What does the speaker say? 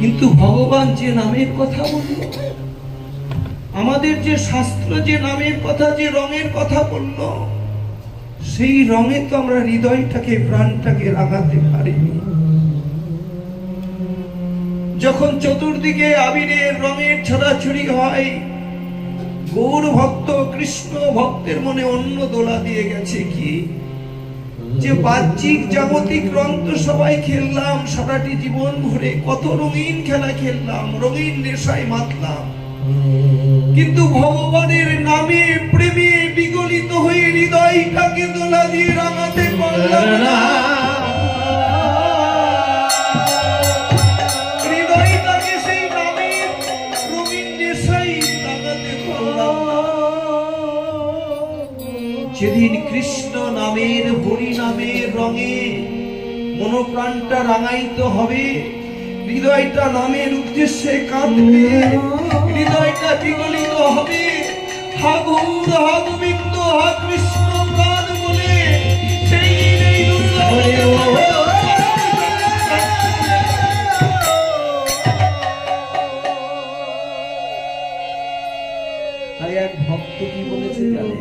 কিন্তু ভগবান যে নামের কথা বলল, আমাদের যে শাস্ত্র যে নামের কথা, যে রঙের কথা বলল, সেই রঙে তো আমরা হৃদয়টাকে প্রাণটাকে রাঙাতে পারিনি। যখন চতুর্দিকে আবিরের রঙের ছড়াছড়ি হয়, গৌর ভক্ত কৃষ্ণ ভক্তের মনে অন্য দোলা দিয়ে গেছে কি, যে বাহ্যিক জাগতিক রং তো সবাই খেললাম, সারাটি জীবন ভরে কত রঙিন খেলা খেললাম, রঙিন নেশায় মাতলাম, কিন্তু ভগবানের নামে প্রেমে বিগলিত হয়ে হৃদয়টাকে দোলা দিয়ে রাঙাতে পারলাম না। হৃদয়টাকে সেই নামের রঙিন নেশায় রাঙাতে পারলাম না। যেদিন কৃষ্ণ নামের হরি নামের রঙে মনোপ্রাণটা রাঙায়িত হবে, হৃদয়টা নামের উদ্দেশ্যে কাঁদবে, হৃদয়টা বিগলিত হবে, হা গৌর হা গোবিন্দ হা কৃষ্ণ প্রাণ বলে সেই এই দুর্গা তাই এক ভক্ত কি বলেছে জানেন?